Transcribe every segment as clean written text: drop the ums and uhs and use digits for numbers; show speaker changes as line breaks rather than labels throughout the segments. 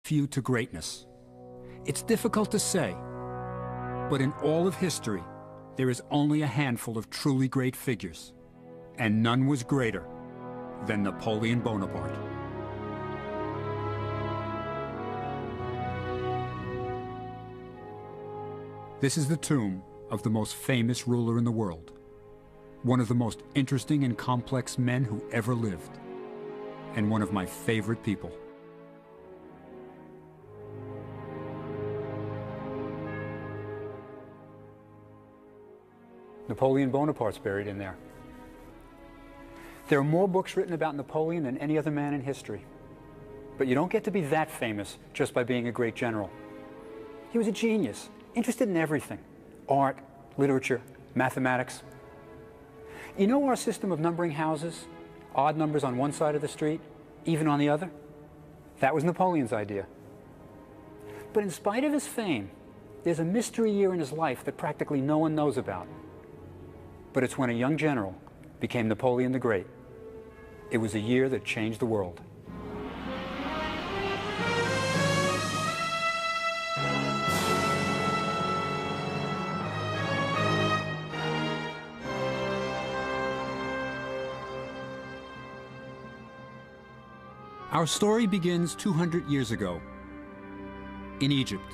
few to greatness? It's difficult to say, but in all of history, there is only a handful of truly great figures, and none was greater than Napoleon Bonaparte. This is the tomb of the most famous ruler in the world, one of the most interesting and complex men who ever lived, and one of my favorite people. Napoleon Bonaparte's buried in there. There are more books written about Napoleon than any other man in history. But you don't get to be that famous just by being a great general. He was a genius, interested in everything: art, literature, mathematics. You know our system of numbering houses? Odd numbers on one side of the street, even on the other? That was Napoleon's idea. But in spite of his fame, there's a mystery year in his life that practically no one knows about. But it's when a young general became Napoleon the Great. It was a year that changed the world. Our story begins 200 years ago in Egypt.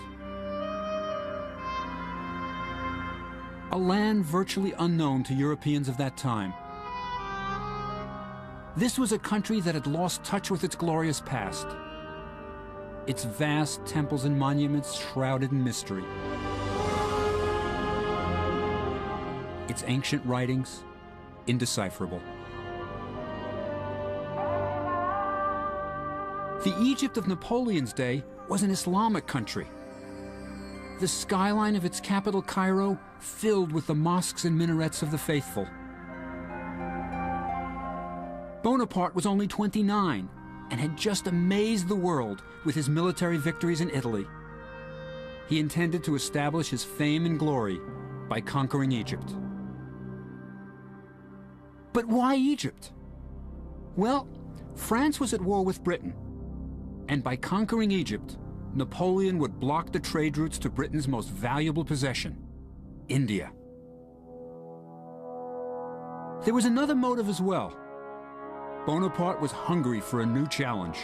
A land virtually unknown to Europeans of that time. This was a country that had lost touch with its glorious past. Its vast temples and monuments shrouded in mystery. Its ancient writings indecipherable. The Egypt of Napoleon's day was an Islamic country. The skyline of its capital, Cairo, filled with the mosques and minarets of the faithful. Bonaparte was only 29 and had just amazed the world with his military victories in Italy. He intended to establish his fame and glory by conquering Egypt. But why Egypt? Well, France was at war with Britain, and by conquering Egypt, Napoleon would block the trade routes to Britain's most valuable possession, India. There was another motive as well. Bonaparte was hungry for a new challenge.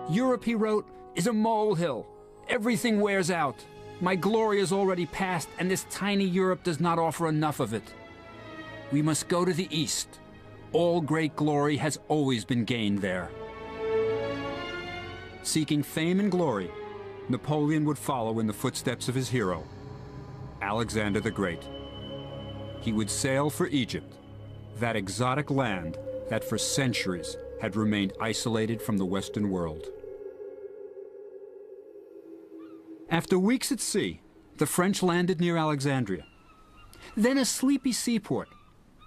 Europe, he wrote, is a molehill. Everything wears out. My glory is already past, and this tiny Europe does not offer enough of it. We must go to the east. All great glory has always been gained there. Seeking fame and glory, Napoleon would follow in the footsteps of his hero, Alexander the Great. He would sail for Egypt, that exotic land that for centuries had remained isolated from the Western world. After weeks at sea, the French landed near Alexandria, then a sleepy seaport,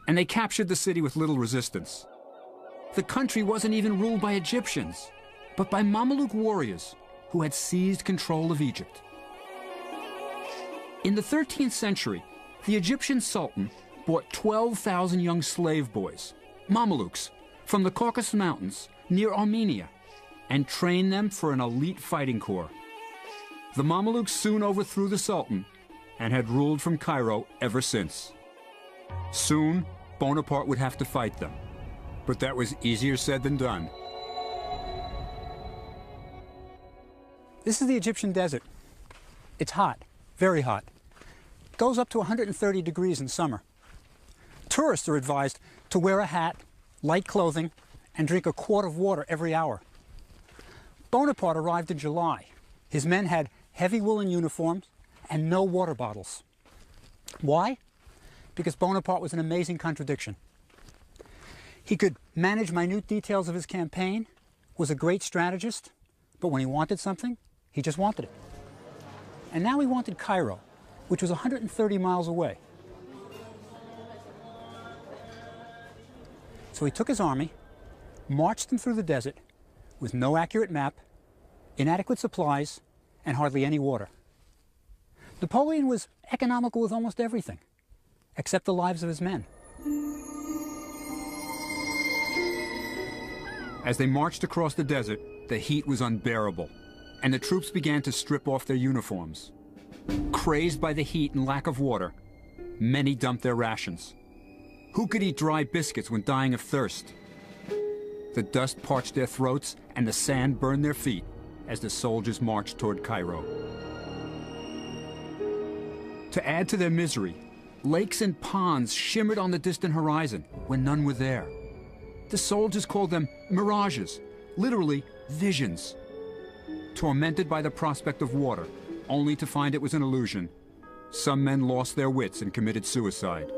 and they captured the city with little resistance. The country wasn't even ruled by Egyptians, but by Mamluk warriors who had seized control of Egypt. In the 13th century, the Egyptian Sultan bought 12,000 young slave boys, Mamluks, from the Caucasus Mountains near Armenia, and trained them for an elite fighting corps. The Mamluks soon overthrew the Sultan and had ruled from Cairo ever since. Soon, Bonaparte would have to fight them, but that was easier said than done. This is the Egyptian desert. It's hot, very hot. It goes up to 130 degrees in summer. Tourists are advised to wear a hat, light clothing, and drink a quart of water every hour. Bonaparte arrived in July. His men had heavy woolen uniforms and no water bottles. Why? Because Bonaparte was an amazing contradiction. He could manage minute details of his campaign, was a great strategist, but when he wanted something, he just wanted it. And now he wanted Cairo, which was 130 miles away. So he took his army, marched them through the desert with no accurate map, inadequate supplies, and hardly any water. Napoleon was economical with almost everything, except the lives of his men. As they marched across the desert, the heat was unbearable. and the troops began to strip off their uniforms. Crazed by the heat and lack of water, many dumped their rations. Who could eat dry biscuits when dying of thirst? The dust parched their throats and the sand burned their feet as the soldiers marched toward Cairo. To add to their misery, lakes and ponds shimmered on the distant horizon when none were there. The soldiers called them mirages, literally visions. Tormented by the prospect of water, only to find it was an illusion, some men lost their wits and committed suicide.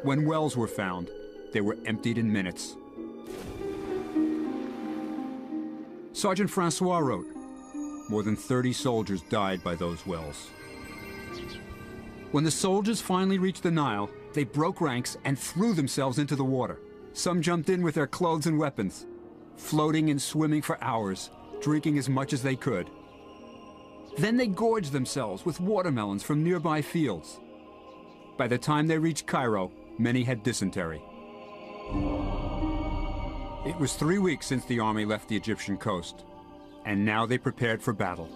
When wells were found, they were emptied in minutes. Sergeant Francois wrote, "More than 30 soldiers died by those wells." When the soldiers finally reached the Nile, they broke ranks and threw themselves into the water. Some jumped in with their clothes and weapons, floating and swimming for hours, drinking as much as they could. Then they gorged themselves with watermelons from nearby fields. By the time they reached Cairo, many had dysentery. It was 3 weeks since the army left the Egyptian coast, and now they prepared for battle.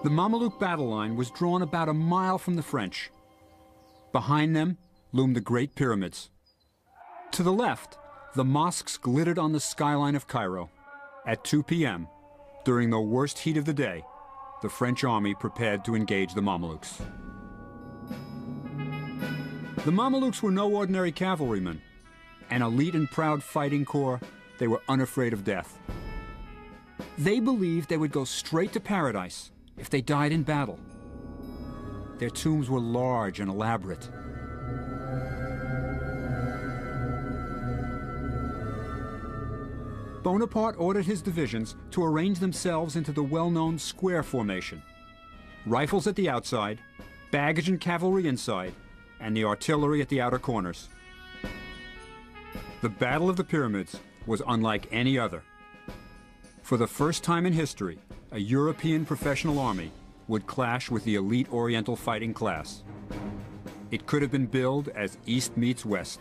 The Mamluk battle line was drawn about a mile from the French. Behind them loomed the Great Pyramids. To the left, the mosques glittered on the skyline of Cairo. At 2 p.m., during the worst heat of the day, the French army prepared to engage the Mamluks. The Mamluks were no ordinary cavalrymen. An elite and proud fighting corps, they were unafraid of death. They believed they would go straight to paradise if they died in battle. Their tombs were large and elaborate. Bonaparte ordered his divisions to arrange themselves into the well-known square formation. Rifles at the outside, baggage and cavalry inside, and the artillery at the outer corners. The Battle of the Pyramids was unlike any other. For the first time in history, a European professional army would clash with the elite Oriental fighting class. It could have been billed as East meets West.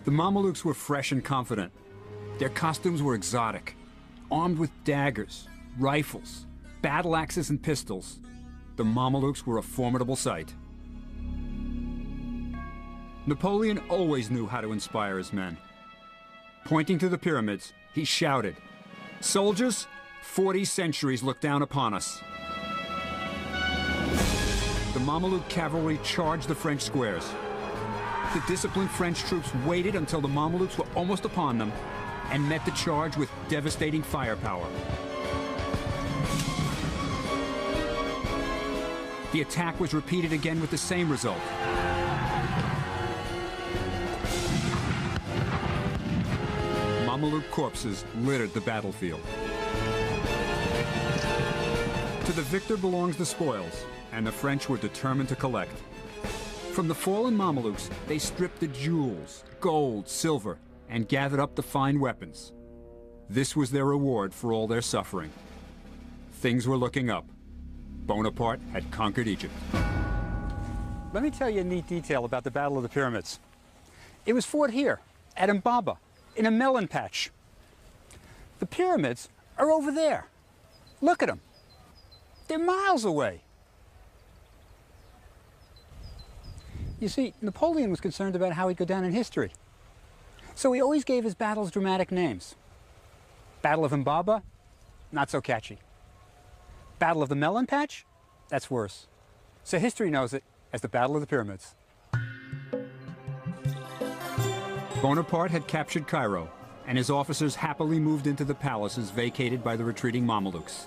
The Mamluks were fresh and confident. Their costumes were exotic, armed with daggers, rifles, battle axes and pistols. The Mamluks were a formidable sight. Napoleon always knew how to inspire his men. Pointing to the pyramids, he shouted, "Soldiers, 40 centuries look down upon us." The Mamluk cavalry charged the French squares. The disciplined French troops waited until the Mamluks were almost upon them and met the charge with devastating firepower. The attack was repeated again with the same result. Mamluk corpses littered the battlefield. To the victor belongs the spoils, and the French were determined to collect. From the fallen Mamluks, they stripped the jewels, gold, silver, and gathered up the fine weapons. This was their reward for all their suffering. Things were looking up. Bonaparte had conquered Egypt. Let me tell you a neat detail about the Battle of the Pyramids. It was fought here, at Mbaba, in a melon patch. The pyramids are over there. Look at them. They're miles away. You see, Napoleon was concerned about how he'd go down in history. So he always gave his battles dramatic names. Battle of Mbaba, not so catchy. Battle of the Melon Patch, that's worse. So history knows it as the Battle of the Pyramids. Bonaparte had captured Cairo, and his officers happily moved into the palaces vacated by the retreating Mamluks,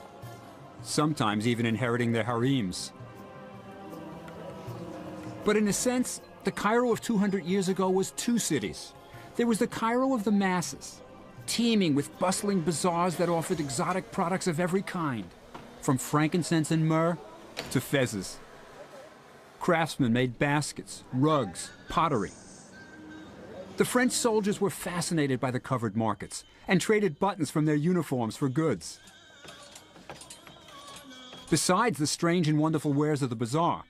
sometimes even inheriting their harems. But in a sense, the Cairo of 200 years ago was two cities. There was the Cairo of the masses, teeming with bustling bazaars that offered exotic products of every kind, from frankincense and myrrh to fezzes. Craftsmen made baskets, rugs, pottery. The French soldiers were fascinated by the covered markets and traded buttons from their uniforms for goods. Besides the strange and wonderful wares of the bazaar,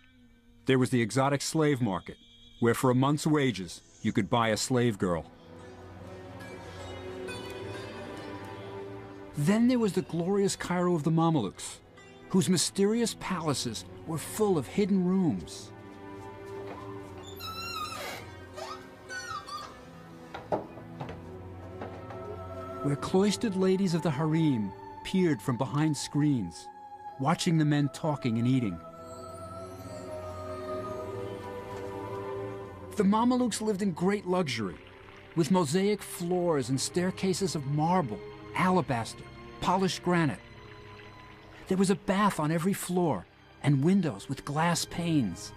there was the exotic slave market, where for a month's wages you could buy a slave girl. Then there was the glorious Cairo of the Mamelukes, whose mysterious palaces were full of hidden rooms. Where cloistered ladies of the harem peered from behind screens, watching the men talking and eating. The Mamelukes lived in great luxury, with mosaic floors and staircases of marble, alabaster, polished granite. There was a bath on every floor and windows with glass panes.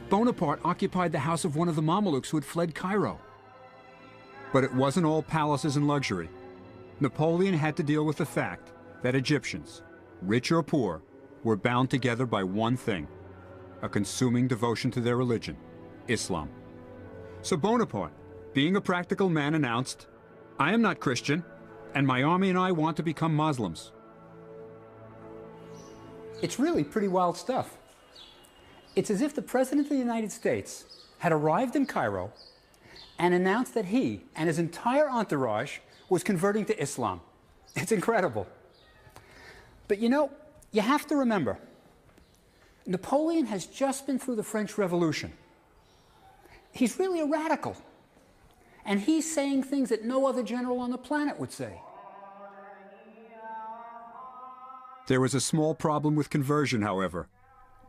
Bonaparte occupied the house of one of the Mamelukes who had fled Cairo. But it wasn't all palaces and luxury. Napoleon had to deal with the fact that Egyptians, rich or poor, were bound together by one thing: a consuming devotion to their religion, Islam. So Bonaparte, being a practical man, announced, "I am not Christian, and my army and I want to become Muslims." It's really pretty wild stuff. It's as if the President of the United States had arrived in Cairo and announced that he and his entire entourage was converting to Islam. It's incredible. But you know, you have to remember, Napoleon has just been through the French Revolution. He's really a radical. And he's saying things that no other general on the planet would say. There was a small problem with conversion, however.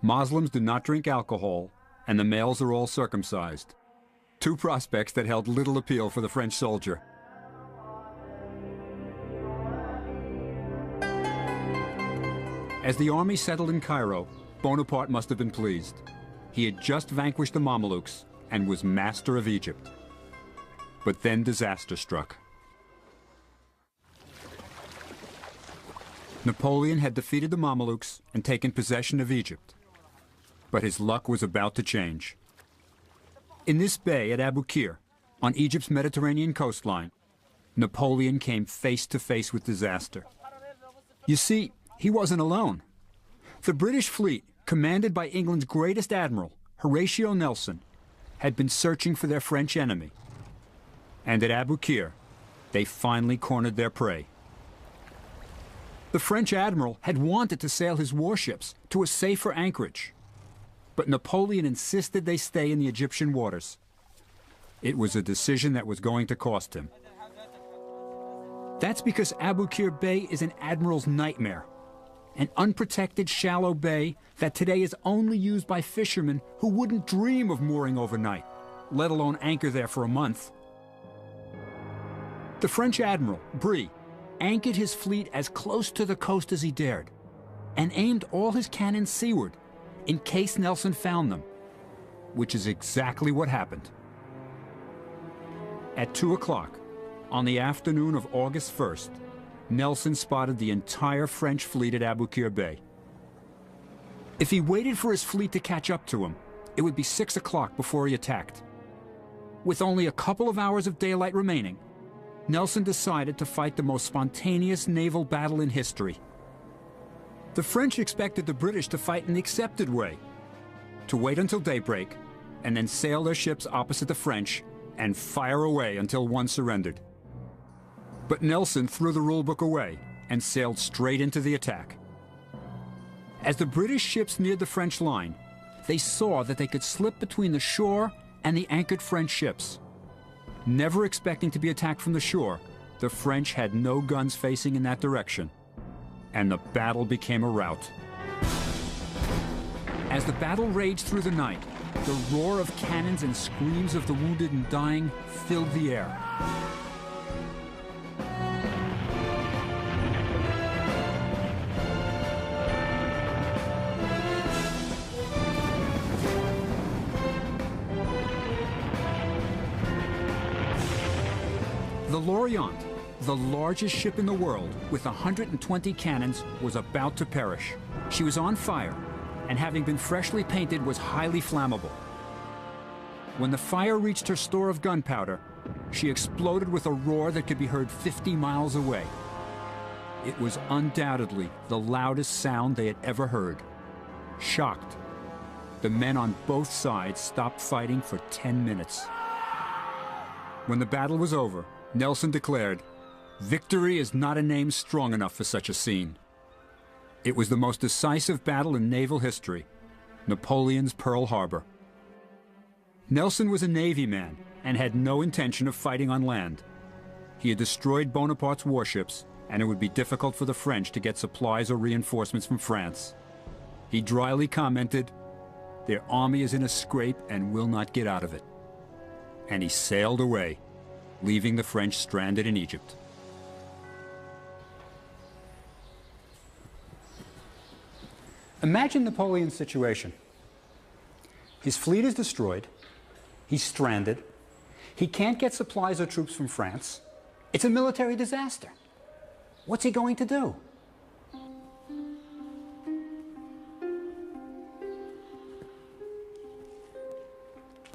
Muslims do not drink alcohol, and the males are all circumcised. Two prospects that held little appeal for the French soldier. As the army settled in Cairo, Bonaparte must have been pleased. He had just vanquished the Mamelukes and was master of Egypt. But then disaster struck. Napoleon had defeated the Mamelukes and taken possession of Egypt. But his luck was about to change. In this bay at Abu Qir, on Egypt's Mediterranean coastline, Napoleon came face to face with disaster. You see, he wasn't alone. The British fleet, commanded by England's greatest admiral, Horatio Nelson, had been searching for their French enemy. And at Abu Qir, they finally cornered their prey. The French admiral had wanted to sail his warships to a safer anchorage, but Napoleon insisted they stay in the Egyptian waters. It was a decision that was going to cost him. That's because Abu Qir Bay is an admiral's nightmare, an unprotected, shallow bay that today is only used by fishermen who wouldn't dream of mooring overnight, let alone anchor there for a month. The French admiral, Brie, anchored his fleet as close to the coast as he dared, and aimed all his cannons seaward in case Nelson found them, which is exactly what happened. At 2 o'clock, on the afternoon of August 1st, Nelson spotted the entire French fleet at Abu Qir Bay. If he waited for his fleet to catch up to him, it would be 6 o'clock before he attacked. With only a couple of hours of daylight remaining, Nelson decided to fight the most spontaneous naval battle in history. The French expected the British to fight in the accepted way, to wait until daybreak, and then sail their ships opposite the French and fire away until one surrendered. But Nelson threw the rulebook away and sailed straight into the attack. As the British ships neared the French line, they saw that they could slip between the shore and the anchored French ships. Never expecting to be attacked from the shore, the French had no guns facing in that direction, and the battle became a rout. As the battle raged through the night, the roar of cannons and screams of the wounded and dying filled the air. The L'Orient, the largest ship in the world with 120 cannons, was about to perish. She was on fire, and having been freshly painted, was highly flammable. When the fire reached her store of gunpowder, she exploded with a roar that could be heard 50 miles away. It was undoubtedly the loudest sound they had ever heard. Shocked, the men on both sides stopped fighting for 10 minutes. When the battle was over, Nelson declared,
Victory is not a name strong enough for such a scene. It was the most decisive battle in naval history, Napoleon's Pearl Harbor. Nelson was a Navy man and had no intention of fighting on land. He had destroyed Bonaparte's warships, and it would be difficult for the French to get supplies or reinforcements from France. He dryly commented, "Their army is in a scrape and will not get out of it." And he sailed away, leaving the French stranded in Egypt.
Imagine Napoleon's situation. His fleet is destroyed. He's stranded. He can't get supplies or troops from France. It's a military disaster. What's he going to do?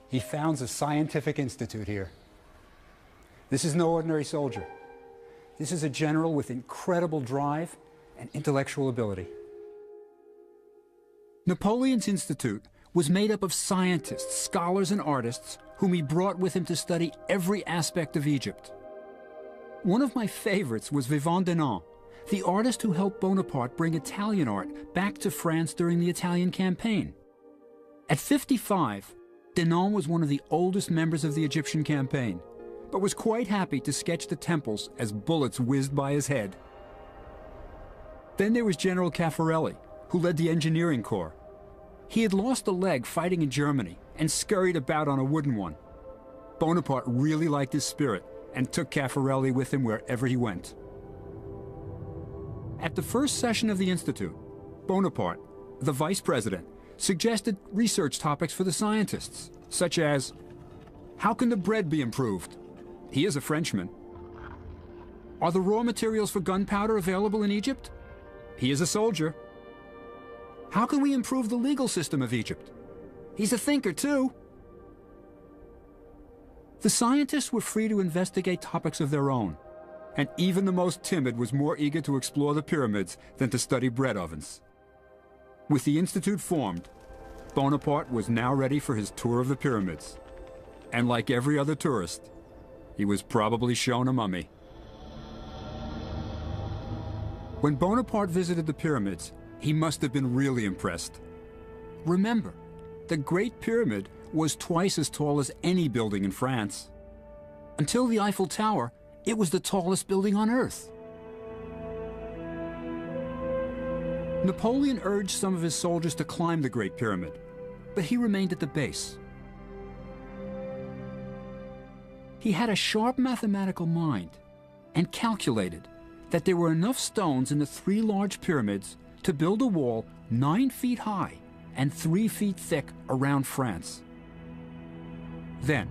He founds a scientific institute here. This is no ordinary soldier. This is a general with incredible drive and intellectual ability.
Napoleon's institute was made up of scientists, scholars, and artists whom he brought with him to study every aspect of Egypt. One of my favorites was Vivant Denon, the artist who helped Bonaparte bring Italian art back to France during the Italian campaign. At 55, Denon was one of the oldest members of the Egyptian campaign, but was quite happy to sketch the temples as bullets whizzed by his head. Then there was General Caffarelli, who led the engineering corps. He had lost a leg fighting in Germany and scurried about on a wooden one. Bonaparte really liked his spirit and took Caffarelli with him wherever he went. At the first session of the Institute, Bonaparte, the vice president, suggested research topics for the scientists, such as, how can the bread be improved? He is a Frenchman. Are the raw materials for gunpowder available in Egypt? He is a soldier. How can we improve the legal system of Egypt? He's a thinker, too. The scientists were free to investigate topics of their own, and even the most timid was more eager to explore the pyramids than to study bread ovens. With the Institute formed, Bonaparte was now ready for his tour of the pyramids. And like every other tourist, he was probably shown a mummy. When Bonaparte visited the pyramids, he must have been really impressed. Remember, the Great Pyramid was twice as tall as any building in France. Until the Eiffel Tower, it was the tallest building on Earth. Napoleon urged some of his soldiers to climb the Great Pyramid, but he remained at the base. He had a sharp mathematical mind and calculated that there were enough stones in the three large pyramids to build a wall 9 feet high and 3 feet thick around France. Then,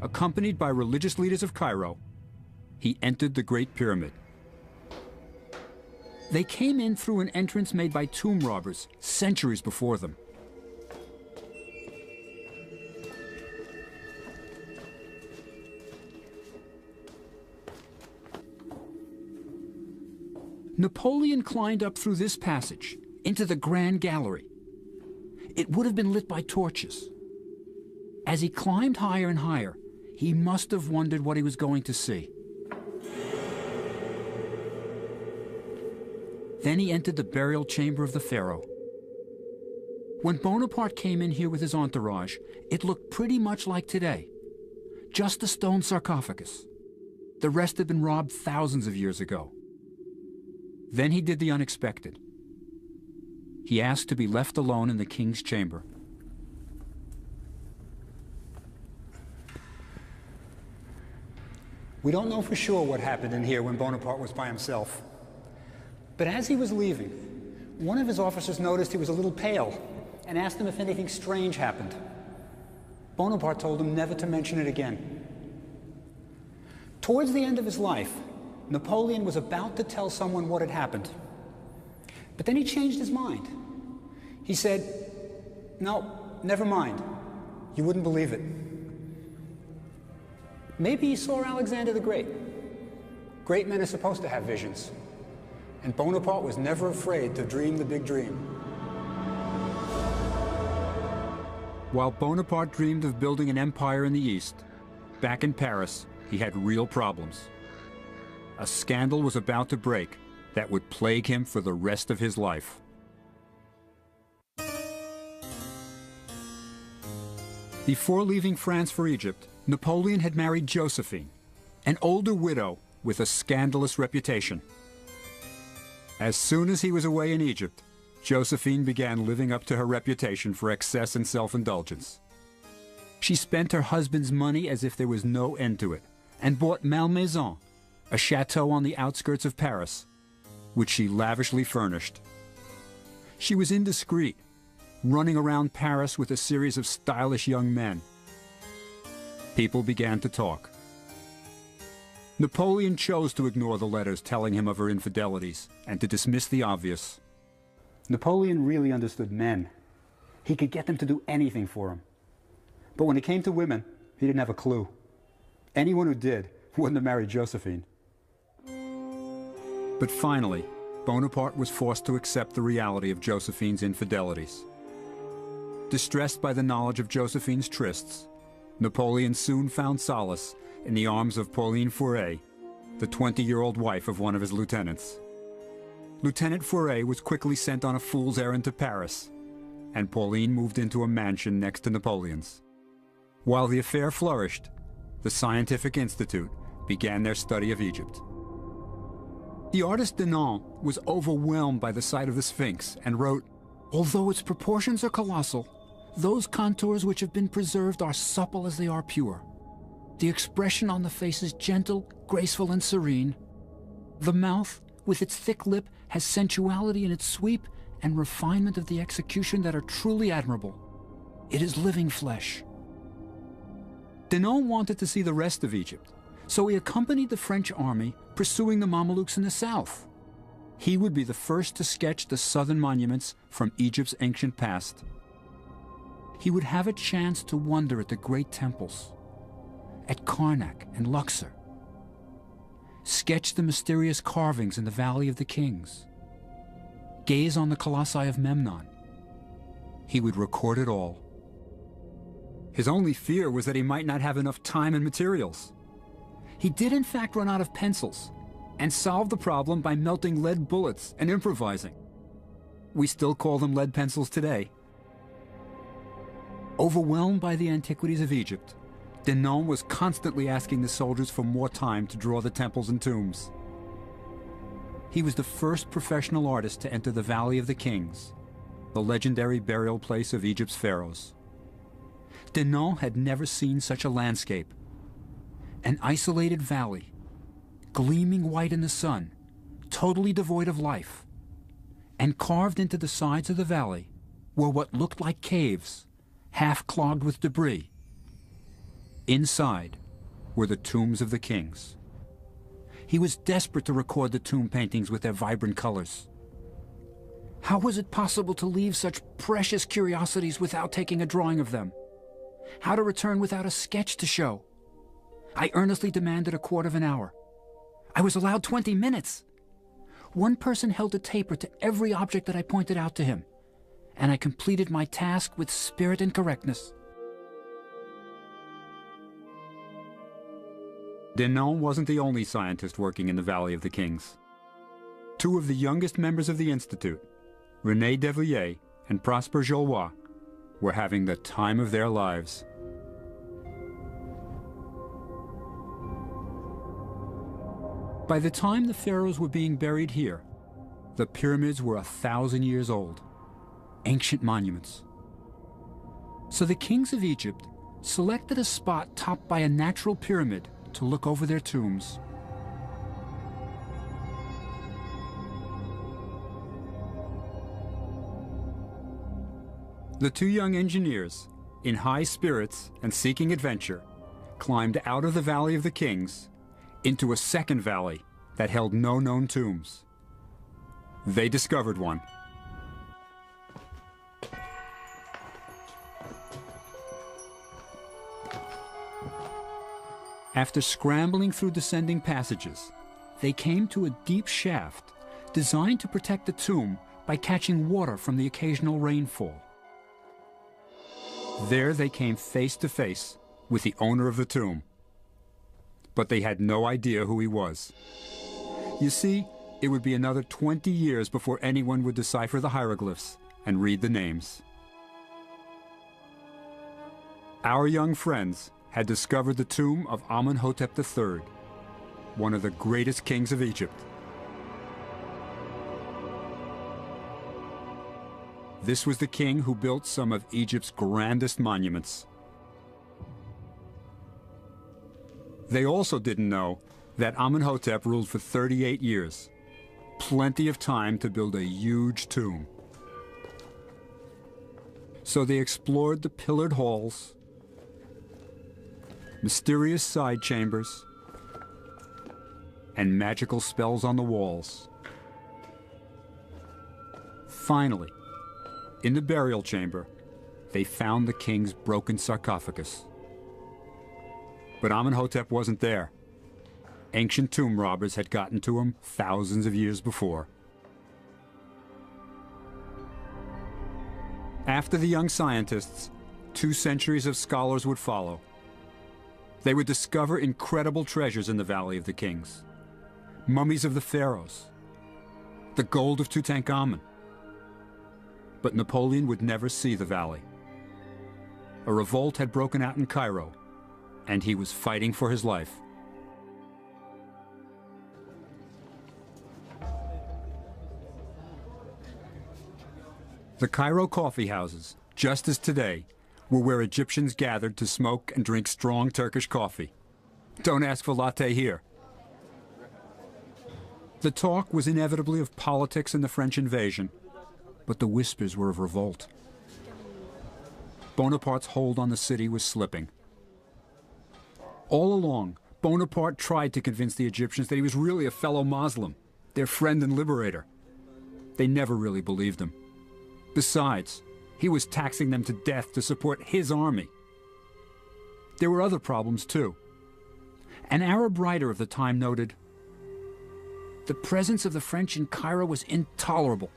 accompanied by religious leaders of Cairo, he entered the Great Pyramid. They came in through an entrance made by tomb robbers centuries before them. Napoleon climbed up through this passage into the Grand Gallery. It would have been lit by torches. As he climbed higher and higher, he must have wondered what he was going to see. Then he entered the burial chamber of the pharaoh. When Bonaparte came in here with his entourage, it looked pretty much like today. Just a stone sarcophagus. The rest had been robbed thousands of years ago. Then he did the unexpected. He asked to be left alone in the king's chamber.
We don't know for sure what happened in here when Bonaparte was by himself. But as he was leaving, one of his officers noticed he was a little pale and asked him if anything strange happened. Bonaparte told him never to mention it again. Towards the end of his life, Napoleon was about to tell someone what had happened. But then he changed his mind. He said, "No, never mind. You wouldn't believe it." Maybe he saw Alexander the Great. Great men are supposed to have visions. And Bonaparte was never afraid to dream the big dream.
While Bonaparte dreamed of building an empire in the East, back in Paris, he had real problems. a scandal was about to break that would plague him for the rest of his life. Before leaving France for Egypt, Napoleon had married Josephine, an older widow with a scandalous reputation. As soon as he was away in Egypt, Josephine began living up to her reputation for excess and self-indulgence. She spent her husband's money as if there was no end to it, and bought Malmaison, a chateau on the outskirts of Paris, which she lavishly furnished. She was indiscreet, running around Paris with a series of stylish young men. People began to talk. Napoleon chose to ignore the letters telling him of her infidelities and to dismiss the obvious.
Napoleon really understood men. He could get them to do anything for him. But when it came to women, he didn't have a clue. Anyone who did wouldn't have married Josephine.
But finally, Bonaparte was forced to accept the reality of Josephine's infidelities. Distressed by the knowledge of Josephine's trysts, Napoleon soon found solace in the arms of Pauline Faure, the 20-year-old wife of one of his lieutenants. Lieutenant Faure was quickly sent on a fool's errand to Paris, and Pauline moved into a mansion next to Napoleon's. While the affair flourished, the Scientific Institute began their study of Egypt. The artist Denon was overwhelmed by the sight of the Sphinx and wrote, "Although its proportions are colossal, those contours which have been preserved are supple as they are pure. The expression on the face is gentle, graceful, and serene. The mouth, with its thick lip, has sensuality in its sweep and refinement of the execution that are truly admirable. It is living flesh." Denon wanted to see the rest of Egypt, so he accompanied the French army pursuing the Mamelukes in the south. He would be the first to sketch the southern monuments from Egypt's ancient past. He would have a chance to wonder at the great temples, at Karnak and Luxor, sketch the mysterious carvings in the Valley of the Kings, gaze on the colossi of Memnon. He would record it all. His only fear was that he might not have enough time and materials. He did in fact run out of pencils, and solved the problem by melting lead bullets and improvising. We still call them lead pencils today. Overwhelmed by the antiquities of Egypt, Denon was constantly asking the soldiers for more time to draw the temples and tombs. He was the first professional artist to enter the Valley of the Kings, the legendary burial place of Egypt's pharaohs. Denon had never seen such a landscape. An isolated valley, gleaming white in the sun, totally devoid of life. And carved into the sides of the valley were what looked like caves, half clogged with debris. Inside were the tombs of the kings. He was desperate to record the tomb paintings with their vibrant colors. How was it possible to leave such precious curiosities without taking a drawing of them? How to return without a sketch to show? I earnestly demanded a quarter of an hour. I was allowed 20 minutes. One person held a taper to every object that I pointed out to him, and I completed my task with spirit and correctness. Denon wasn't the only scientist working in the Valley of the Kings. Two of the youngest members of the Institute, René Devilliers and Prosper Jollois, were having the time of their lives. By the time the pharaohs were being buried here, the pyramids were 1,000 years old, ancient monuments. So the kings of Egypt selected a spot topped by a natural pyramid to look over their tombs. The two young engineers, in high spirits and seeking adventure, climbed out of the Valley of the Kings into a second valley that held no known tombs. They discovered one. After scrambling through descending passages, they came to a deep shaft designed to protect the tomb by catching water from the occasional rainfall. There they came face to face with the owner of the tomb. But they had no idea who he was. You see, it would be another 20 years before anyone would decipher the hieroglyphs and read the names. Our young friends had discovered the tomb of Amenhotep III, one of the greatest kings of Egypt. This was the king who built some of Egypt's grandest monuments. They also didn't know that Amenhotep ruled for 38 years. Plenty of time to build a huge tomb. So they explored the pillared halls, mysterious side chambers, and magical spells on the walls. Finally, in the burial chamber, they found the king's broken sarcophagus. But Amenhotep wasn't there. Ancient tomb robbers had gotten to him thousands of years before. After the young scientists, 2 centuries of scholars would follow. They would discover incredible treasures in the Valley of the Kings. Mummies of the pharaohs, the gold of Tutankhamun. But Napoleon would never see the valley. A revolt had broken out in Cairo, and he was fighting for his life. The Cairo coffee houses, just as today, were where Egyptians gathered to smoke and drink strong Turkish coffee. Don't ask for latte here. The talk was inevitably of politics and the French invasion, but the whispers were of revolt. Bonaparte's hold on the city was slipping. All along, Bonaparte tried to convince the Egyptians that he was really a fellow Muslim, their friend and liberator. They never really believed him. Besides, he was taxing them to death to support his army. There were other problems, too. An Arab writer of the time noted, "The presence of the French in Cairo was intolerable,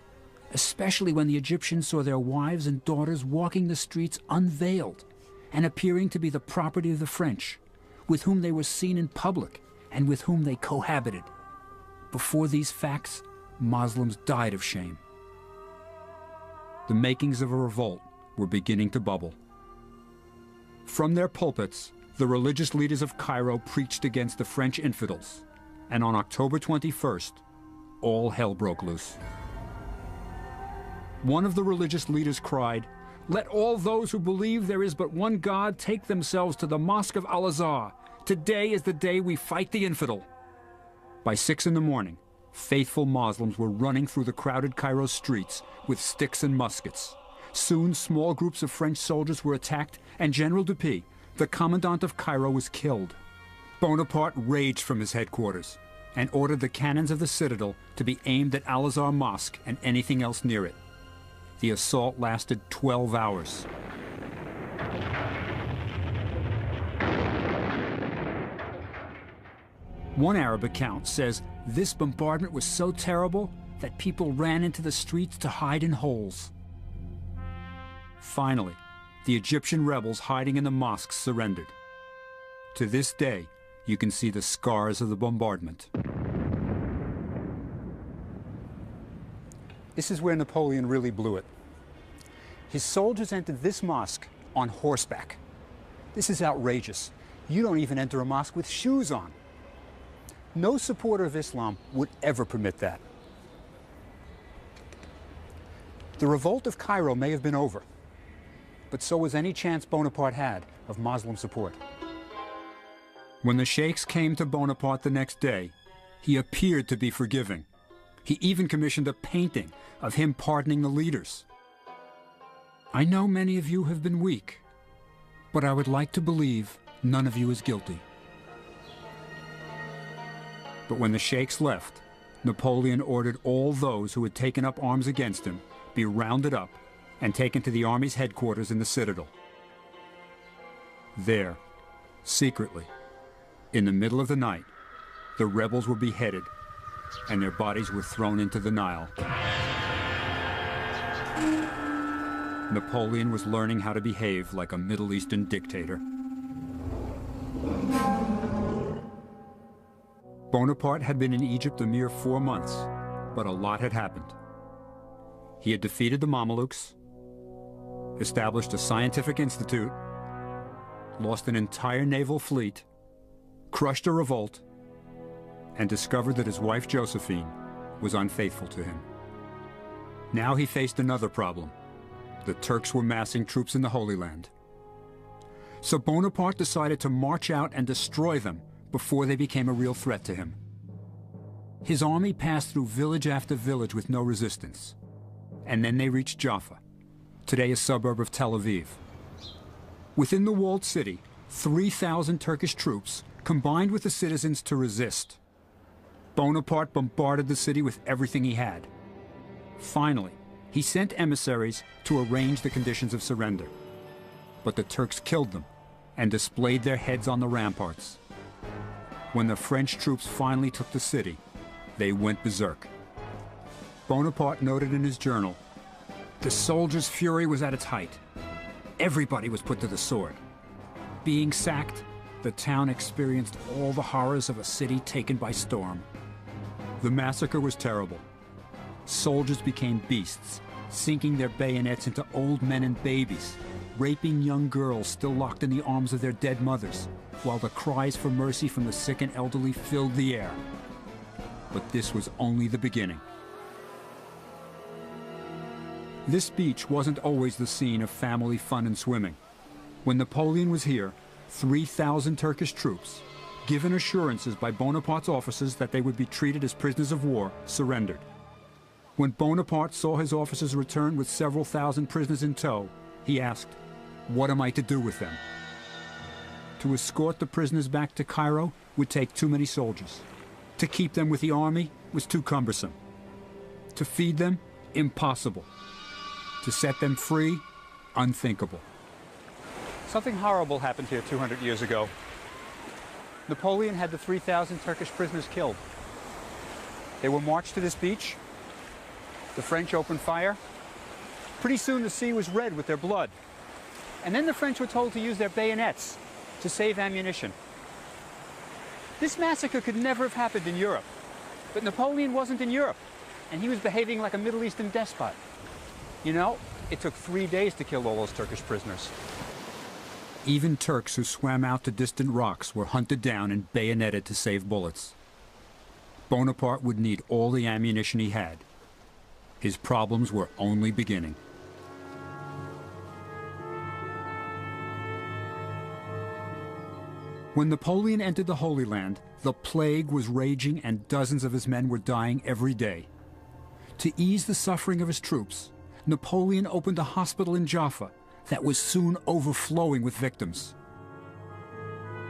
especially when the Egyptians saw their wives and daughters walking the streets unveiled and appearing to be the property of the French, with whom they were seen in public and with whom they cohabited. Before these facts, Muslims died of shame." The makings of a revolt were beginning to bubble. From their pulpits, the religious leaders of Cairo preached against the French infidels, and on October 21st, all hell broke loose. One of the religious leaders cried, "Let all those who believe there is but one God take themselves to the Mosque of Al-Azhar. Today is the day we fight the infidel." By 6 in the morning, faithful Muslims were running through the crowded Cairo streets with sticks and muskets. Soon, small groups of French soldiers were attacked, and General Dupuy, the commandant of Cairo, was killed. Bonaparte raged from his headquarters and ordered the cannons of the citadel to be aimed at Al-Azhar Mosque and anything else near it. The assault lasted 12 hours. One Arab account says this bombardment was so terrible that people ran into the streets to hide in holes. Finally, the Egyptian rebels hiding in the mosques surrendered. To this day, you can see the scars of the bombardment.
This is where Napoleon really blew it. His soldiers entered this mosque on horseback. This is outrageous. You don't even enter a mosque with shoes on. No supporter of Islam would ever permit that. The revolt of Cairo may have been over, but so was any chance Bonaparte had of Muslim support.
When the sheikhs came to Bonaparte the next day, he appeared to be forgiving. He even commissioned a painting of him pardoning the leaders. "I know many of you have been weak, but I would like to believe none of you is guilty." But when the sheikhs left, Napoleon ordered all those who had taken up arms against him be rounded up and taken to the army's headquarters in the citadel. There, secretly, in the middle of the night, the rebels were beheaded and their bodies were thrown into the Nile. Napoleon was learning how to behave like a Middle Eastern dictator. Bonaparte had been in Egypt a mere 4 months, but a lot had happened. He had defeated the Mamelukes, established a scientific institute, lost an entire naval fleet, crushed a revolt, and discovered that his wife Josephine was unfaithful to him. Now he faced another problem. The Turks were massing troops in the Holy Land. So Bonaparte decided to march out and destroy them before they became a real threat to him. His army passed through village after village with no resistance. And then they reached Jaffa, today a suburb of Tel Aviv. Within the walled city, 3,000 Turkish troops combined with the citizens to resist. Bonaparte bombarded the city with everything he had. Finally, he sent emissaries to arrange the conditions of surrender. But the Turks killed them and displayed their heads on the ramparts. When the French troops finally took the city, they went berserk. Bonaparte noted in his journal, "The soldiers' fury was at its height. Everybody was put to the sword. Being sacked, the town experienced all the horrors of a city taken by storm. The massacre was terrible. Soldiers became beasts, sinking their bayonets into old men and babies, raping young girls still locked in the arms of their dead mothers, while the cries for mercy from the sick and elderly filled the air. But this was only the beginning." This beach wasn't always the scene of family fun and swimming. When Napoleon was here, 3,000 Turkish troops, given assurances by Bonaparte's officers that they would be treated as prisoners of war, surrendered. When Bonaparte saw his officers return with several thousand prisoners in tow, he asked, "What am I to do with them?" To escort the prisoners back to Cairo would take too many soldiers. To keep them with the army was too cumbersome. To feed them, impossible. To set them free, unthinkable.
Something horrible happened here 200 years ago. Napoleon had the 3,000 Turkish prisoners killed. They were marched to this beach. The French opened fire. Pretty soon the sea was red with their blood. And then the French were told to use their bayonets to save ammunition. This massacre could never have happened in Europe. But Napoleon wasn't in Europe, and he was behaving like a Middle Eastern despot. You know, it took 3 days to kill all those Turkish prisoners.
Even Turks who swam out to distant rocks were hunted down and bayoneted to save bullets. Bonaparte would need all the ammunition he had. His problems were only beginning. When Napoleon entered the Holy Land, the plague was raging and dozens of his men were dying every day. To ease the suffering of his troops, Napoleon opened a hospital in Jaffa that was soon overflowing with victims.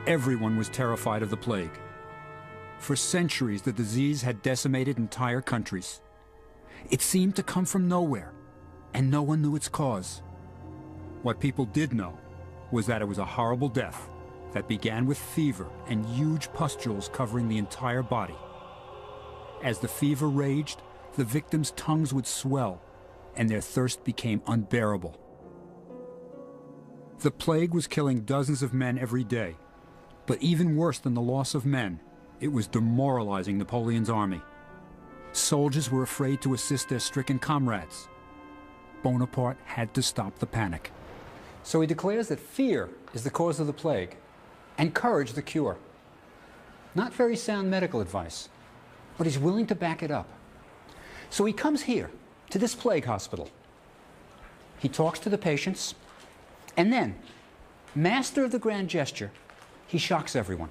Everyone was terrified of the plague. For centuries, the disease had decimated entire countries. It seemed to come from nowhere, and no one knew its cause. What people did know was that it was a horrible death that began with fever and huge pustules covering the entire body. As the fever raged, the victims' tongues would swell, and their thirst became unbearable. The plague was killing dozens of men every day, but even worse than the loss of men, it was demoralizing Napoleon's army. Soldiers were afraid to assist their stricken comrades. Bonaparte had to stop the panic.
So he declares that fear is the cause of the plague, and courage the cure. Not very sound medical advice, but he's willing to back it up. So he comes here, to this plague hospital. He talks to the patients, and then, master of the grand gesture, he shocks everyone.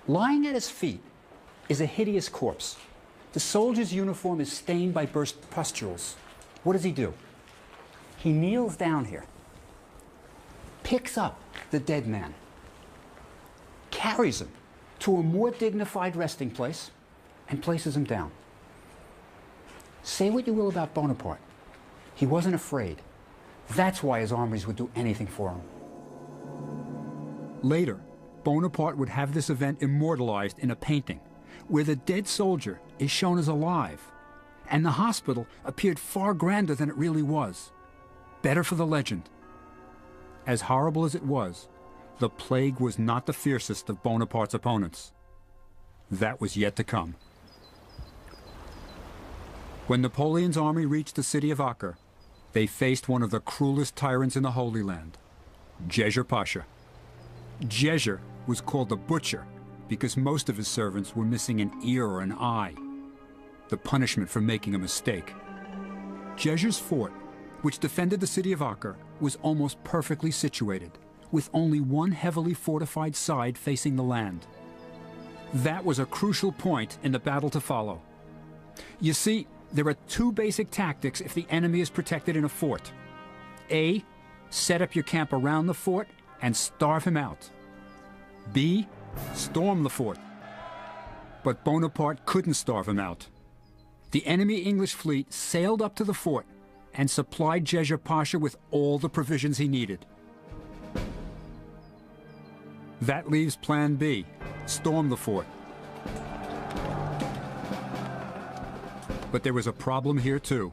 Lying at his feet is a hideous corpse. The soldier's uniform is stained by burst pustules. What does he do? He kneels down here, picks up the dead man, carries him to a more dignified resting place, and places him down. Say what you will about Bonaparte. He wasn't afraid. That's why his armies would do anything for him.
Later, Bonaparte would have this event immortalized in a painting, where the dead soldier is shown as alive, and the hospital appeared far grander than it really was. Better for the legend. As horrible as it was, the plague was not the fiercest of Bonaparte's opponents. That was yet to come. When Napoleon's army reached the city of Acre, they faced one of the cruelest tyrants in the Holy Land, Djezzar Pasha. Djezzar was called the Butcher because most of his servants were missing an ear or an eye, the punishment for making a mistake. Djezzar's fort, which defended the city of Acre, was almost perfectly situated, with only one heavily fortified side facing the land. That was a crucial point in the battle to follow. You see, there are two basic tactics if the enemy is protected in a fort. A, set up your camp around the fort and starve him out. B, storm the fort. But Bonaparte couldn't starve him out. The enemy English fleet sailed up to the fort and supplied Djezzar Pasha with all the provisions he needed. That leaves Plan B, storm the fort. But there was a problem here too.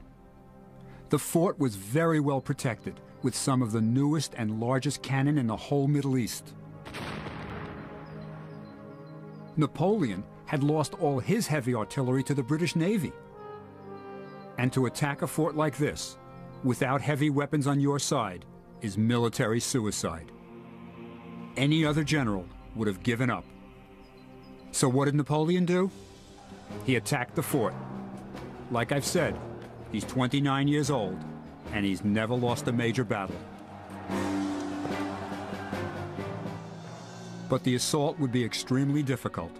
The fort was very well protected, with some of the newest and largest cannon in the whole Middle East. Napoleon had lost all his heavy artillery to the British Navy. And to attack a fort like this, without heavy weapons on your side, is military suicide. Any other general would have given up. So what did Napoleon do? He attacked the fort. Like I've said, he's 29 years old, and he's never lost a major battle. But the assault would be extremely difficult.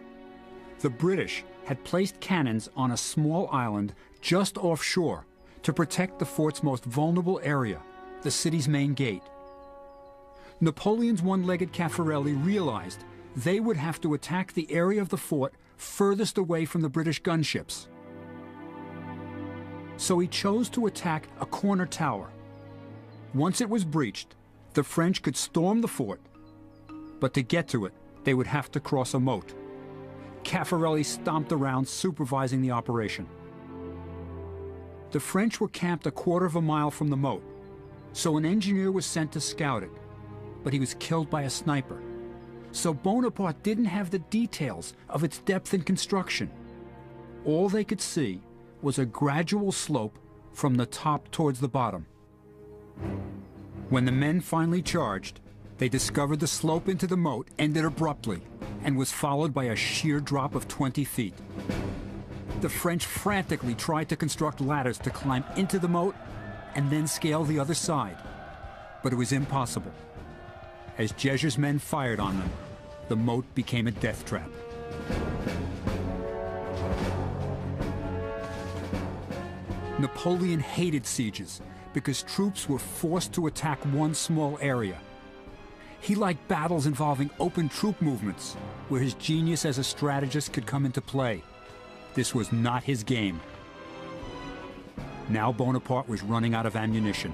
The British had placed cannons on a small island just offshore to protect the fort's most vulnerable area, the city's main gate. Napoleon's one-legged Caffarelli realized they would have to attack the area of the fort furthest away from the British gunships. So he chose to attack a corner tower. Once it was breached, the French could storm the fort, but to get to it, they would have to cross a moat. Caffarelli stomped around supervising the operation. The French were camped a quarter of a mile from the moat, so an engineer was sent to scout it, but he was killed by a sniper. So Bonaparte didn't have the details of its depth and construction. All they could see was a gradual slope from the top towards the bottom. When the men finally charged, they discovered the slope into the moat ended abruptly and was followed by a sheer drop of 20 feet. The French frantically tried to construct ladders to climb into the moat and then scale the other side, but it was impossible. As Djezzar's men fired on them, the moat became a death trap. Napoleon hated sieges because troops were forced to attack one small area. He liked battles involving open troop movements, where his genius as a strategist could come into play. This was not his game. Now Bonaparte was running out of ammunition.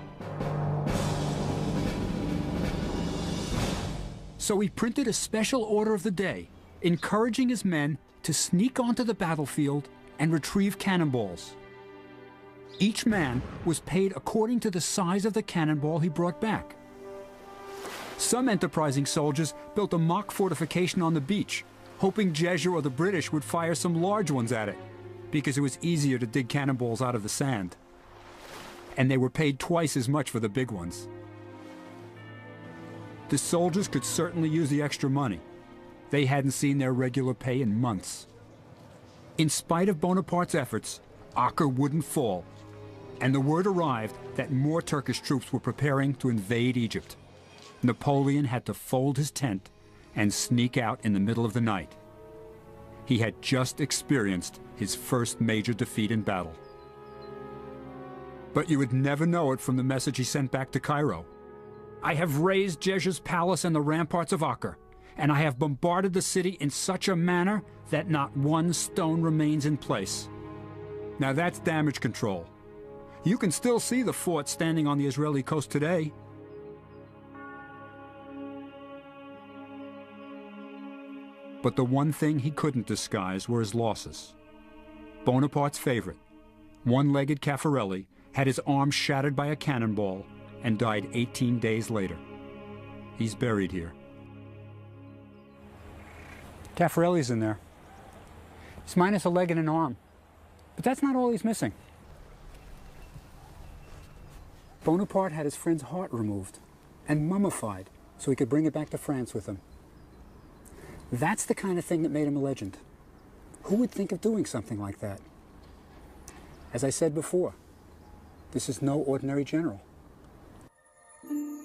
So he printed a special order of the day, encouraging his men to sneak onto the battlefield and retrieve cannonballs. Each man was paid according to the size of the cannonball he brought back. Some enterprising soldiers built a mock fortification on the beach, hoping Djezzar or the British would fire some large ones at it, because it was easier to dig cannonballs out of the sand. And they were paid twice as much for the big ones. The soldiers could certainly use the extra money. They hadn't seen their regular pay in months. In spite of Bonaparte's efforts, Acre wouldn't fall, and the word arrived that more Turkish troops were preparing to invade Egypt. Napoleon had to fold his tent and sneak out in the middle of the night. He had just experienced his first major defeat in battle. But you would never know it from the message he sent back to Cairo. I have razed Djezzar's palace and the ramparts of Acre, and I have bombarded the city in such a manner that not one stone remains in place. Now that's damage control. You can still see the fort standing on the Israeli coast today. But the one thing he couldn't disguise were his losses. Bonaparte's favorite, one-legged Caffarelli, had his arm shattered by a cannonball and died 18 days later. He's buried here.
Caffarelli's in there. He's minus a leg and an arm. But that's not all he's missing. Bonaparte had his friend's heart removed and mummified so he could bring it back to France with him. That's the kind of thing that made him a legend. Who would think of doing something like that? As I said before, this is no ordinary general.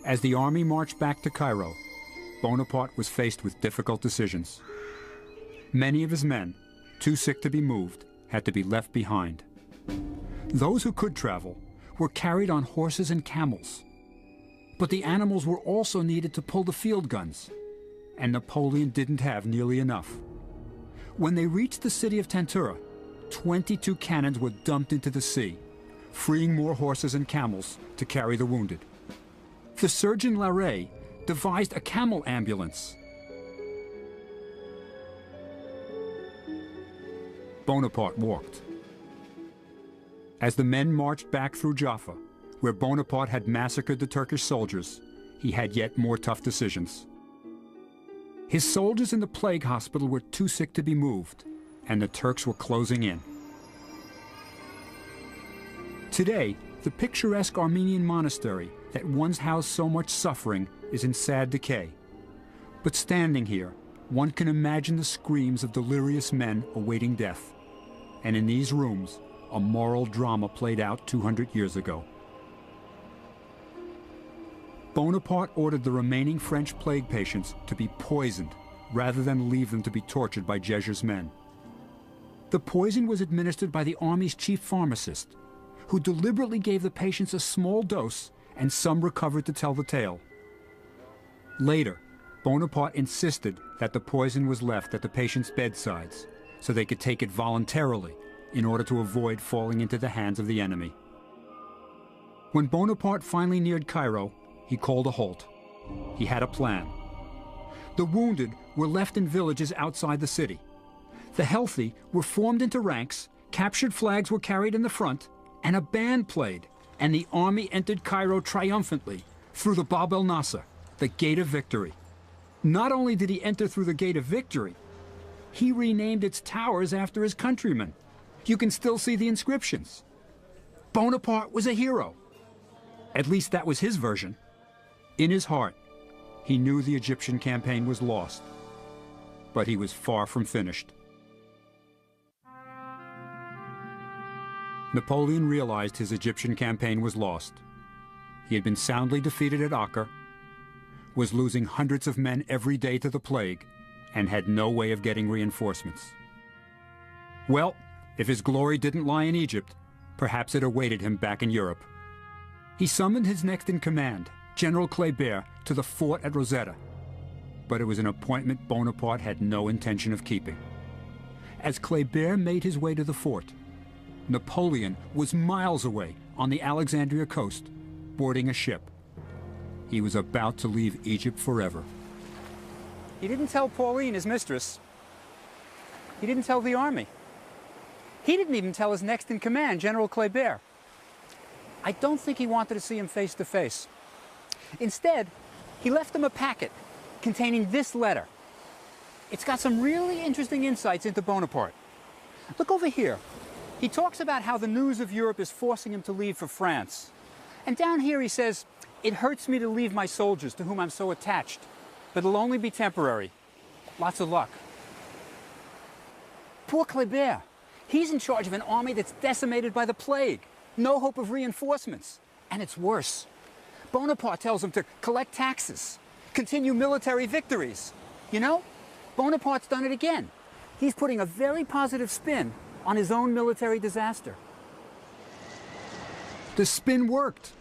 As the army marched back to Cairo, Bonaparte was faced with difficult decisions. Many of his men, too sick to be moved, had to be left behind. Those who could travel were carried on horses and camels. But the animals were also needed to pull the field guns, and Napoleon didn't have nearly enough. When they reached the city of Tentura, 22 cannons were dumped into the sea, freeing more horses and camels to carry the wounded. The surgeon Larrey devised a camel ambulance. Bonaparte walked. As the men marched back through Jaffa, where Bonaparte had massacred the Turkish soldiers, he had yet more tough decisions. His soldiers in the plague hospital were too sick to be moved, and the Turks were closing in. Today, the picturesque Armenian monastery that once housed so much suffering is in sad decay. But standing here, one can imagine the screams of delirious men awaiting death. And in these rooms, a moral drama played out 200 years ago. Bonaparte ordered the remaining French plague patients to be poisoned rather than leave them to be tortured by Jeger's men. The poison was administered by the army's chief pharmacist, who deliberately gave the patients a small dose, and some recovered to tell the tale. Later, Bonaparte insisted that the poison was left at the patients' bedsides so they could take it voluntarily in order to avoid falling into the hands of the enemy. When Bonaparte finally neared Cairo, he called a halt. He had a plan. The wounded were left in villages outside the city. The healthy were formed into ranks, captured flags were carried in the front, and a band played, and the army entered Cairo triumphantly through the Bab el Nasser, the Gate of Victory. Not only did he enter through the Gate of Victory, he renamed its towers after his countrymen. You can still see the inscriptions. Bonaparte was a hero. At least that was his version. In his heart, he knew the Egyptian campaign was lost, but he was far from finished. Napoleon realized his Egyptian campaign was lost. He had been soundly defeated at Acre, was losing hundreds of men every day to the plague, and had no way of getting reinforcements. Well, if his glory didn't lie in Egypt, perhaps it awaited him back in Europe. He summoned his next-in-command, General Kléber, to the fort at Rosetta, but it was an appointment Bonaparte had no intention of keeping. As Kléber made his way to the fort, Napoleon was miles away on the Alexandria coast, boarding a ship. He was about to leave Egypt forever.
He didn't tell Pauline, his mistress. He didn't tell the army. He didn't even tell his next-in-command, General Kléber. I don't think he wanted to see him face to face. Instead, he left him a packet containing this letter. It's got some really interesting insights into Bonaparte. Look over here. He talks about how the news of Europe is forcing him to leave for France. And down here he says, "It hurts me to leave my soldiers to whom I'm so attached, but it'll only be temporary. Lots of luck." Poor Kléber. He's in charge of an army that's decimated by the plague. No hope of reinforcements. And it's worse. Bonaparte tells him to collect taxes, continue military victories. You know, Bonaparte's done it again. He's putting a very positive spin on his own military disaster.
The spin worked.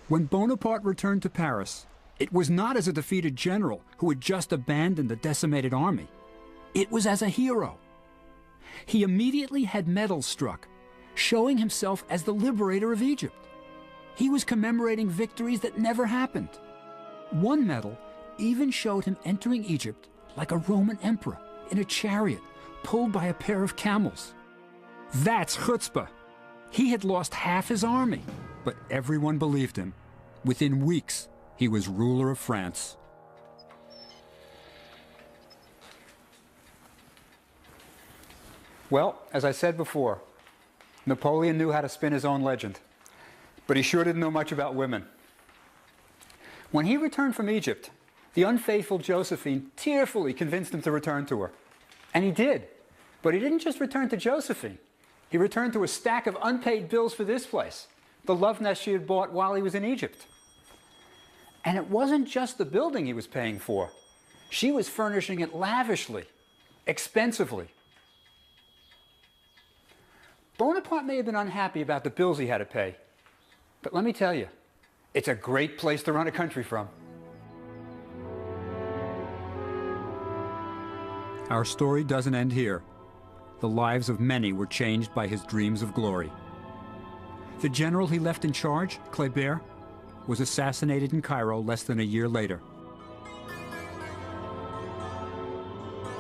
When Bonaparte returned to Paris, it was not as a defeated general who had just abandoned the decimated army. It was as a hero. He immediately had medals struck, showing himself as the liberator of Egypt. He was commemorating victories that never happened. One medal even showed him entering Egypt like a Roman emperor in a chariot pulled by a pair of camels. That's chutzpah. He had lost half his army, but everyone believed him. Within weeks, he was ruler of France.
Well, as I said before, Napoleon knew how to spin his own legend, but he sure didn't know much about women. When he returned from Egypt, the unfaithful Josephine tearfully convinced him to return to her. And he did. But he didn't just return to Josephine. He returned to a stack of unpaid bills for this place, the love nest she had bought while he was in Egypt. And it wasn't just the building he was paying for. She was furnishing it lavishly, expensively. Bonaparte may have been unhappy about the bills he had to pay, but let me tell you, it's a great place to run a country from.
Our story doesn't end here. The lives of many were changed by his dreams of glory. The general he left in charge, Kléber, was assassinated in Cairo less than a year later.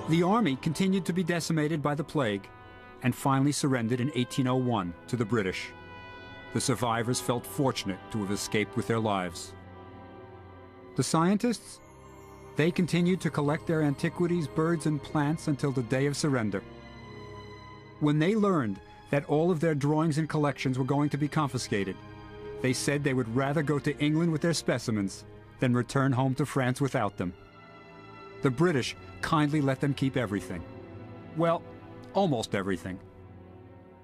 The army continued to be decimated by the plague and finally surrendered in 1801 to the British. The survivors felt fortunate to have escaped with their lives. The scientists? They continued to collect their antiquities, birds, and plants until the day of surrender. When they learned that all of their drawings and collections were going to be confiscated, they said they would rather go to England with their specimens than return home to France without them. The British kindly let them keep everything. Well, almost everything.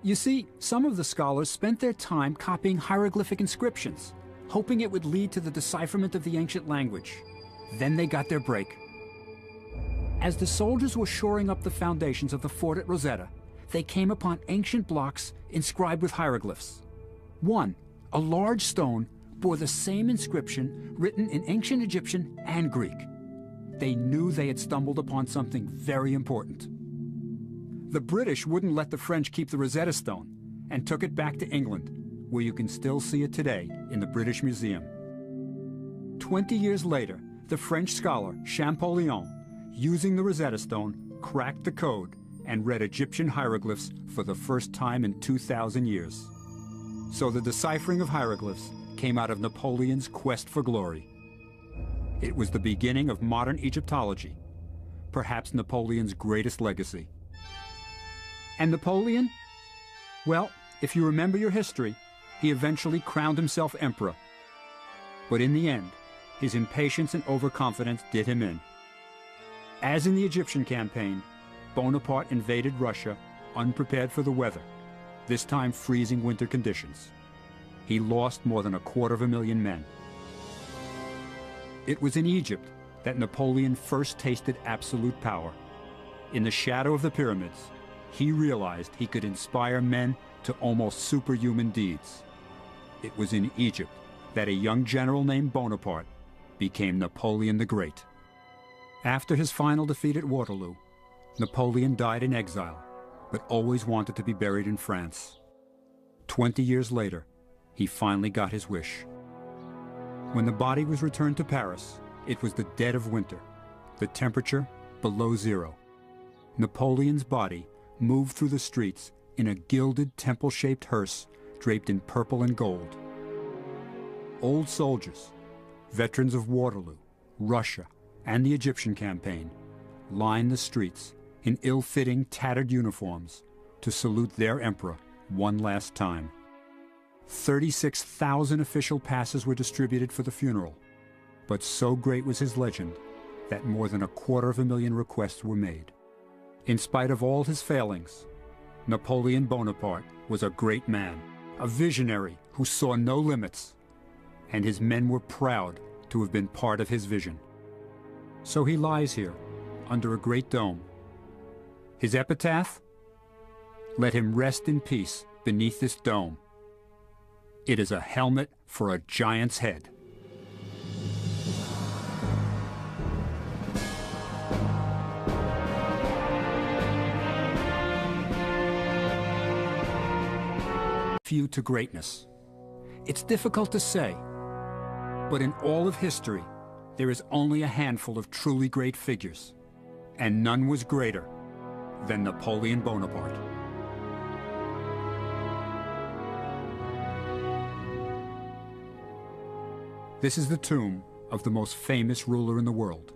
You see, some of the scholars spent their time copying hieroglyphic inscriptions, hoping it would lead to the decipherment of the ancient language. Then they got their break. As the soldiers were shoring up the foundations of the fort at Rosetta, they came upon ancient blocks inscribed with hieroglyphs. One, a large stone, bore the same inscription written in ancient Egyptian and Greek. They knew they had stumbled upon something very important. The British wouldn't let the French keep the Rosetta Stone and took it back to England, where you can still see it today in the British Museum. 20 years later, the French scholar Champollion, using the Rosetta Stone, cracked the code and read Egyptian hieroglyphs for the first time in 2,000 years. So the deciphering of hieroglyphs came out of Napoleon's quest for glory. It was the beginning of modern Egyptology, perhaps Napoleon's greatest legacy. And Napoleon? Well, if you remember your history, he eventually crowned himself emperor. But in the end, his impatience and overconfidence did him in. As in the Egyptian campaign, Bonaparte invaded Russia unprepared for the weather, this time freezing winter conditions. He lost more than 250,000 men. It was in Egypt that Napoleon first tasted absolute power. In the shadow of the pyramids, he realized he could inspire men to almost superhuman deeds. It was in Egypt that a young general named Bonaparte became Napoleon the Great. After his final defeat at Waterloo, Napoleon died in exile, but always wanted to be buried in France. 20 years later, he finally got his wish. When the body was returned to Paris, it was the dead of winter, the temperature below zero. Napoleon's body moved through the streets in a gilded temple-shaped hearse draped in purple and gold. Old soldiers, veterans of Waterloo, Russia, and the Egyptian campaign, lined the streets in ill-fitting, tattered uniforms to salute their emperor one last time. 36,000 official passes were distributed for the funeral, but so great was his legend that more than 250,000 requests were made. In spite of all his failings, Napoleon Bonaparte was a great man, a visionary who saw no limits, and his men were proud to have been part of his vision. So he lies here, under a great dome. His epitaph? Let him rest in peace beneath this dome. It is a helmet for a giant's head. Few to greatness. It's difficult to say, but in all of history, there is only a handful of truly great figures, and none was greater than Napoleon Bonaparte. This is the tomb of the most famous ruler in the world,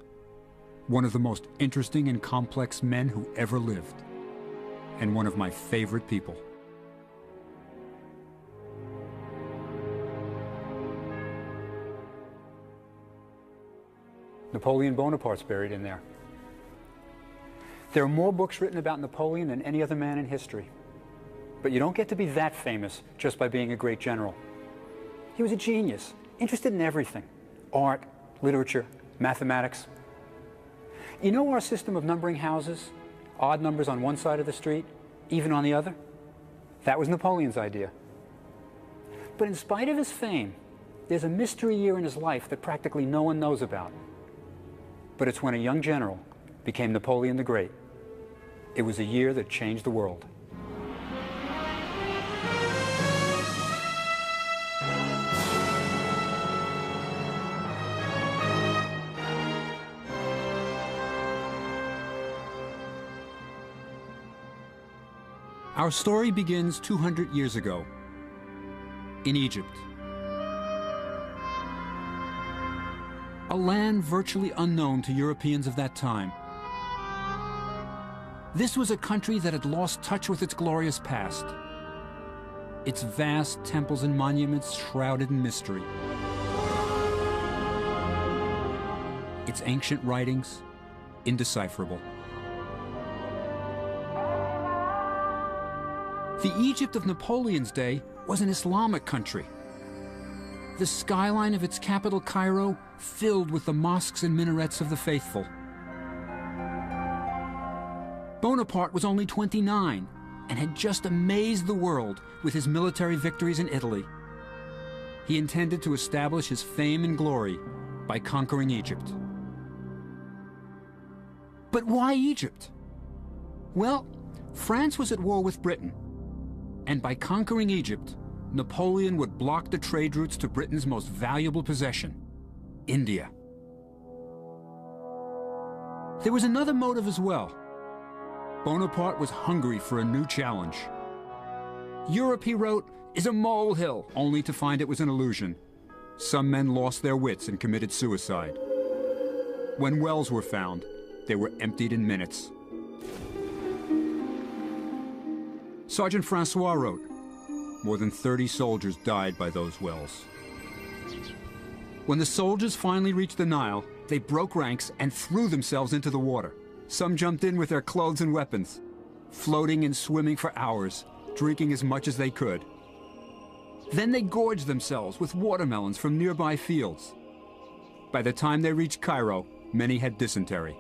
one of the most interesting and complex men who ever lived. and one of my favorite people.
Napoleon Bonaparte's buried in there. There are more books written about Napoleon than any other man in history. But you don't get to be that famous just by being a great general. He was a genius, interested in everything: art, literature, mathematics. You know our system of numbering houses? Odd numbers on one side of the street, even on the other? That was Napoleon's idea. But in spite of his fame, there's a mystery year in his life that practically no one knows about. But it's when a young general became Napoleon the Great. It was a year that changed the world.
Our story begins 200 years ago, in Egypt. A land virtually unknown to Europeans of that time. This was a country that had lost touch with its glorious past. Its vast temples and monuments shrouded in mystery. Its ancient writings indecipherable. The Egypt of Napoleon's day was an Islamic country. The skyline of its capital, Cairo, filled with the mosques and minarets of the faithful. Bonaparte was only 29 and had just amazed the world with his military victories in Italy. He intended to establish his fame and glory by conquering Egypt. But why Egypt? Well, France was at war with Britain, and by conquering Egypt, Napoleon would block the trade routes to Britain's most valuable possession, India. There was another motive as well. Bonaparte was hungry for a new challenge. Europe, he wrote, is a molehill, only to find it was an illusion. Some men lost their wits and committed suicide. When wells were found, they were emptied in minutes. Sergeant Francois wrote, more than 30 soldiers died by those wells. When the soldiers finally reached the Nile, they broke ranks and threw themselves into the water. Some jumped in with their clothes and weapons, floating and swimming for hours, drinking as much as they could. Then they gorged themselves with watermelons from nearby fields. By the time they reached Cairo, many had dysentery.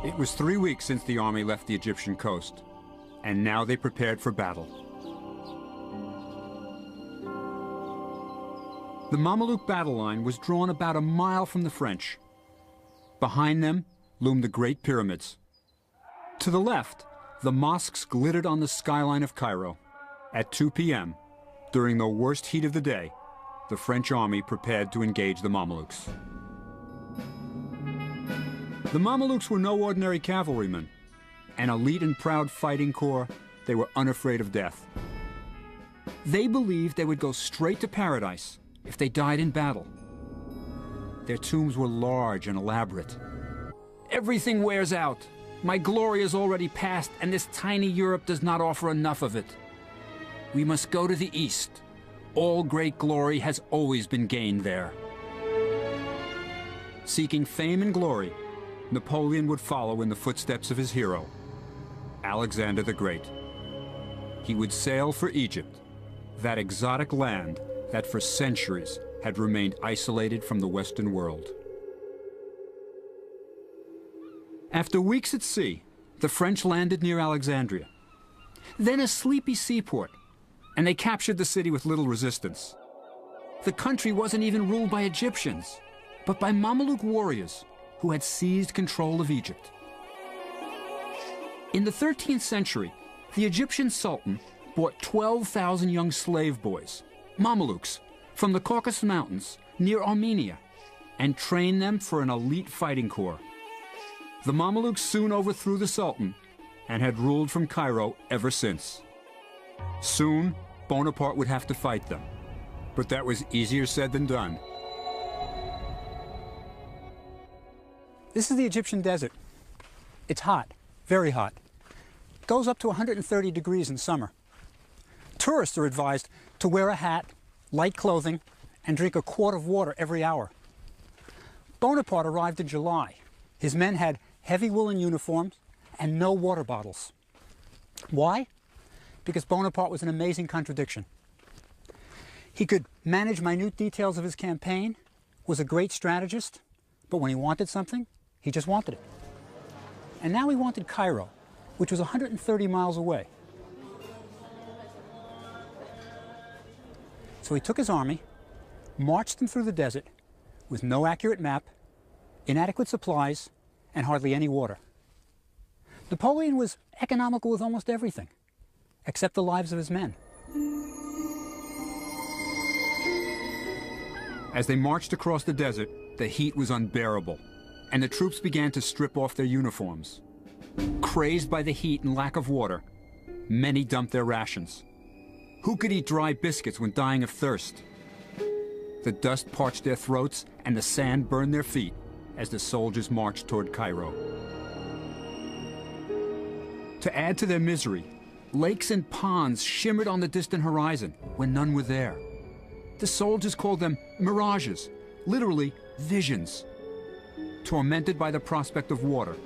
It was 3 weeks since the army left the Egyptian coast, and now they prepared for battle. The Mamluk battle line was drawn about a mile from the French. Behind them loomed the Great Pyramids. To the left, the mosques glittered on the skyline of Cairo. At 2 p.m., during the worst heat of the day, the French army prepared to engage the Mamluks. The Mamluks were no ordinary cavalrymen. An elite and proud fighting corps, they were unafraid of death. They believed they would go straight to paradise if they died in battle. Their tombs were large and elaborate. Everything wears out. My glory is already past, and this tiny Europe does not offer enough of it. We must go to the east. All great glory has always been gained there. Seeking fame and glory, Napoleon would follow in the footsteps of his hero, Alexander the Great. He would sail for Egypt, that exotic land that for centuries had remained isolated from the Western world. After weeks at sea, the French landed near Alexandria, then a sleepy seaport, and they captured the city with little resistance. The country wasn't even ruled by Egyptians, but by Mamluk warriors who had seized control of Egypt. In the 13th century, the Egyptian Sultan bought 12,000 young slave boys, Mamluks, from the Caucasus Mountains near Armenia, and trained them for an elite fighting corps. The Mamluks soon overthrew the Sultan and had ruled from Cairo ever since. Soon, Bonaparte would have to fight them, but that was easier said than done.
This is the Egyptian desert. It's hot, very hot. Goes up to 130 degrees in summer. Tourists are advised to wear a hat, light clothing, and drink a quart of water every hour. Bonaparte arrived in July. His men had heavy woolen uniforms and no water bottles. Why? Because Bonaparte was an amazing contradiction. He could manage minute details of his campaign, was a great strategist, but when he wanted something, he just wanted it. And now he wanted Cairo, which was 130 miles away. So he took his army, marched them through the desert with no accurate map, inadequate supplies, and hardly any water. Napoleon was economical with almost everything, except the lives of his men.
As they marched across the desert, the heat was unbearable, and the troops began to strip off their uniforms. Crazed by the heat and lack of water, many dumped their rations. Who could eat dry biscuits when dying of thirst? The dust parched their throats and the sand burned their feet as the soldiers marched toward Cairo. To add to their misery, lakes and ponds shimmered on the distant horizon when none were there. The soldiers called them mirages, literally visions. Tormented by the prospect of water,